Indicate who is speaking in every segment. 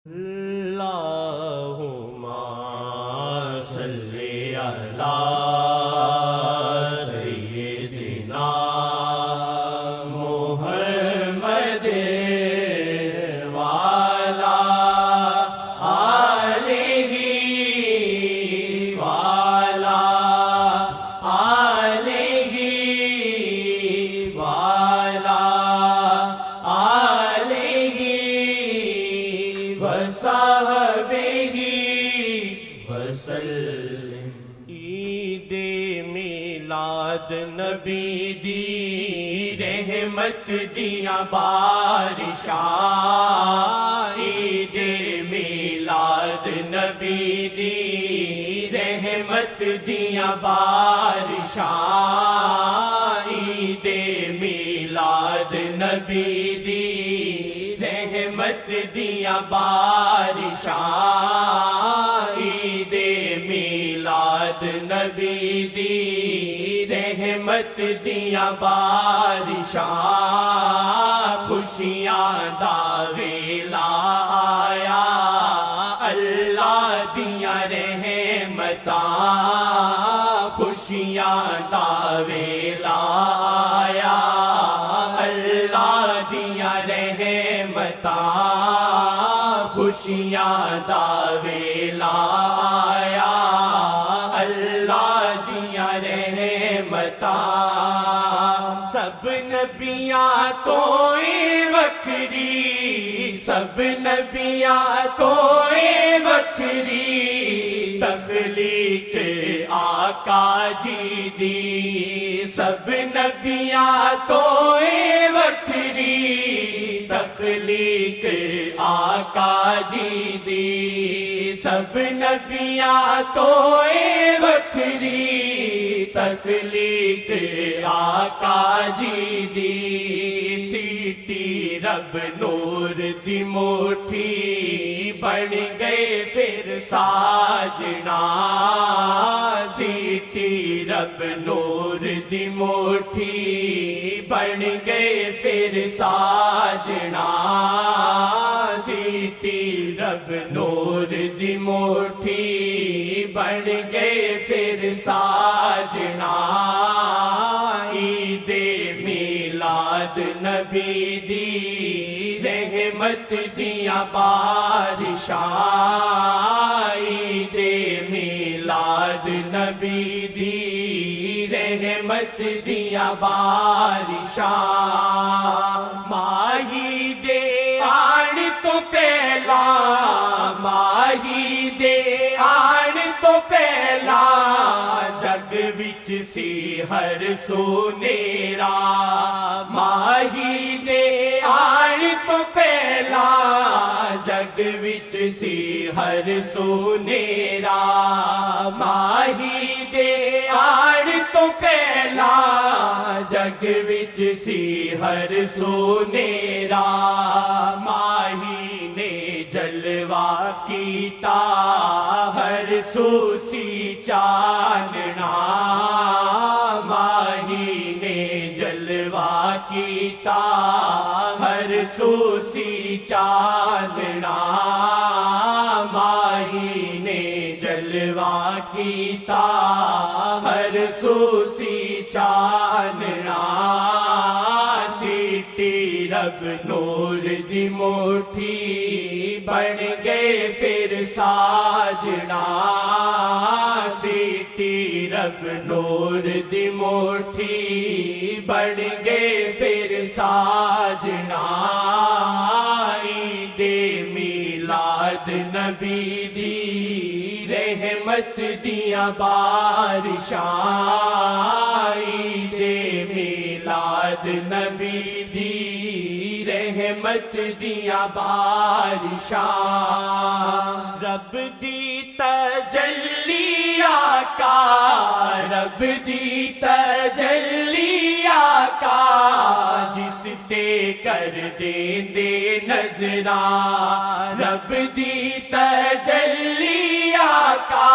Speaker 1: اللہم صلی علی سیدنا محمد وعلی آلہ وعلی آلہ وعلی آلہ وصحبہ وسلم۔ عید میلاد نبی دی رحمت دیاں بارشاں، عید میلاد نبی دی رحمت دیاں بارشاں، عید میلاد نبی دی رحمت دیاں بارشاں، عید میلاد نبی دی رحمت دیاں بارشاں، خوشیاں دا ویلا آیا اللہ دیاں رحمتاں، خوشیاں دا ویلا آیا اللہ دیاں رحمتاں، خوشیاں دا ویلا آیا اللہ دیاں رحمتاں، سب نبیاں تو وکھری، سب نبیاں تو وکھری، تخلیق آقا جی دی، سب نبیاں تو وکھری، تخلیق آقا جی دی، سب نبیاں تو وکھری، تخلیق آقا جی دی، سیٹی رب نور دی موٹھی بن گئے پھر ساجنا، سیٹی رب نور دی موٹھی بن گئے پھر ساجنا، سیٹی رب نور دی موٹھی بن گئے پھر ساجنا، عید میلاد نبی دی رحمت دیاں بارشاں، عید میلاد نبی دی رحمت دیاں بارشاں، ماہی دے آن تو پہلا، ماہی دے آن تو پہلا، جگ وچ سی ہر سونیرا، ماہی دے آن تو پہلا، جگ وچ سی ہر سونیرا، ماہی دے آن تو پہلا، جگ وچ سی ہر سونیرا، ماہی نے جلوہ کیتا ہر سو سی چاننا، ماہی نے جلوہ کیتا ہر سو سی چاننا، ماہی نے جلوہ کیتا ہر سو سی چاننا، سیٹی رب نور دی موٹھی بن گئے پھر ساجنا، سیٹی رب نور دی موٹھی بن گئے پھر ساجنا، عید میلاد نبی دی رحمت دیاں بارشاں، عید میلاد نبی دی رحمت دیاں بارشاں، رب دی تجلی آقا، رب دی تجلی آقا، جس تے کر دے نظراں، رب دی تجلی آقا،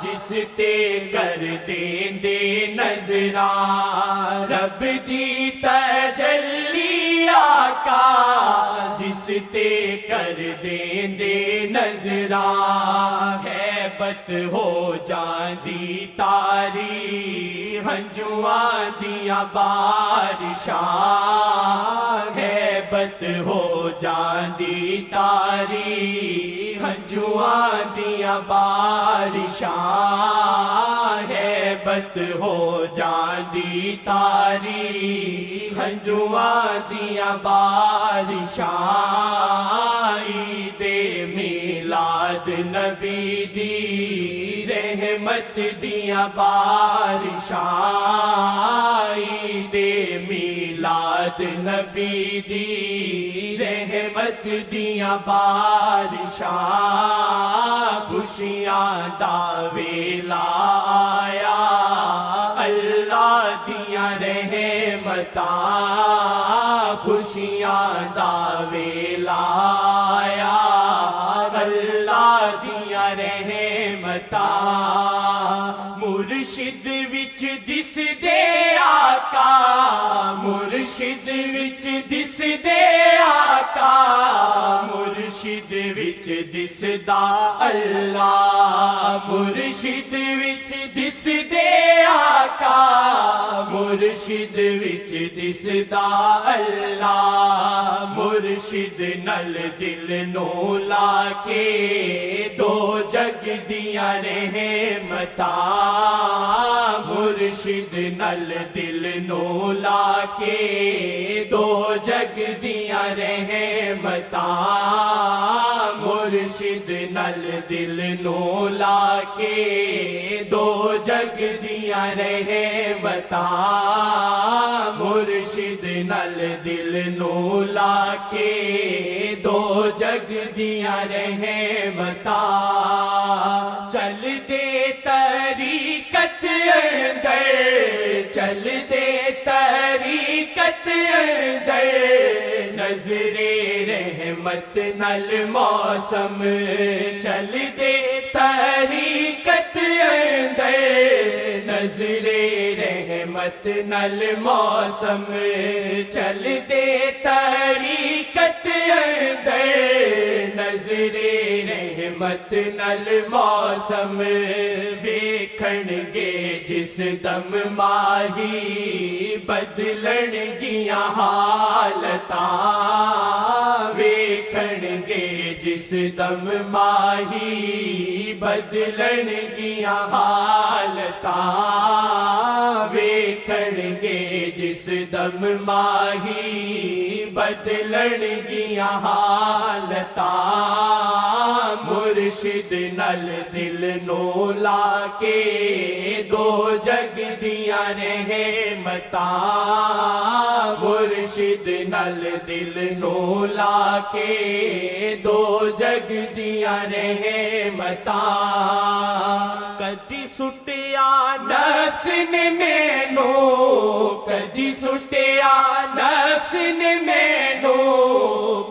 Speaker 1: جس تے کر دے نظراں، رب دی تجلی آقا، آقا جس تے کر دیں دے نظراں ہیبت ہو جاندی تاری ہنجواں دیاں بارشاں ہیبت ہو جاندی تاری ہنجواں دیاں بارشاں ہیبت ہو جاندی تاری ہنجواں دیاں بارشاں عید میلاد نبی دی رحمت دیاں بارشاں عید میلاد نبی دی رحمت دیاں بارشاں خوشیاں دا ویلا آیا اللہ دیاں رحمتاں خوشیاں دا ویلا آیا اللہ دیاں رحمتاں مرشد وچ دس دے آقا مرشد وچ دس دے آقا مرشد وچ دس دا اللہ مرشد وچ دس دے آقا مرشد وچ دس دا اللہ مرشد نل دل نو لا کے دو جگ دیاں رحمتاں مرشد نل دل نو لا کے دو جگ دیاں رحمتاں مرشد نل دل نو لا کے دو جگ دیاں رحمتاں مرشد نل دل نو لا کے دو جگ دیاں رحمتاں چل دے طریقت اندر چل دے طریقت اندر نظر رحمت نل موسم چل دے طریقت اندر نظر رحمت نل موسم چل دے طریقت اندر نظر رحمت نل موسم ویکھن گے جس دم ماہی بدلن گیاں حالتاں ویکھن گے جس دم ماہی بدلن گیاں حالتاں ویکھن گے جس دم ماہی بدلن گیاں حالتاں مرشد نل دل نو لا کے دو جگ دیاں رحمتاں مرشد نل دل نو لا کے دو جگ دیاں رحمتاں کدی سٹیا نفس نے مینو کدی سٹیا نفس نے مینو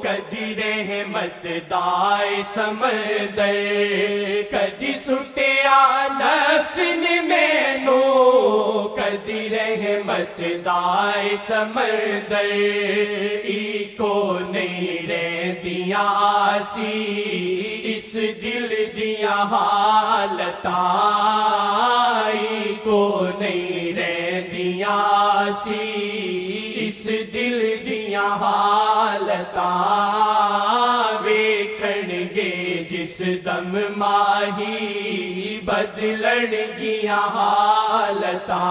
Speaker 1: کدی رحمت دائے سمندر کدی سٹیا نفس نے مینو کدی رحمت دائے سمندر ایکو نہیں رہدیاں آسی اس دل دیاں حالتاں ایکو نہیں رہدیاں آسی اس دل دیاں حالتاں ویکھن گے جس دم ماہی بدلن گیاں حالتاں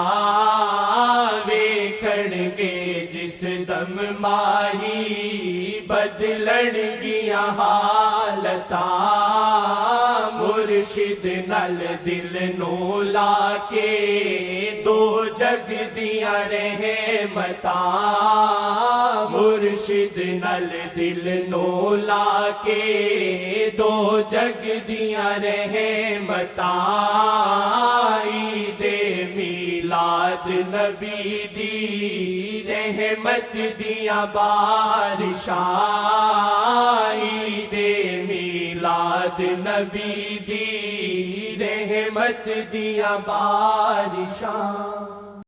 Speaker 1: ویکھن گے جس دم ماہی بدلن گیاں حالتاں مرشد نل دل نو لا کے دو جگ دیاں رحمتاں مرشد نل دل نو لا کے دو جگ دیاں رحمتاں عید میلاد نبی دی رحمت دیاں بارشاں عید میلاد نبی دی رحمت دیاں بارشاں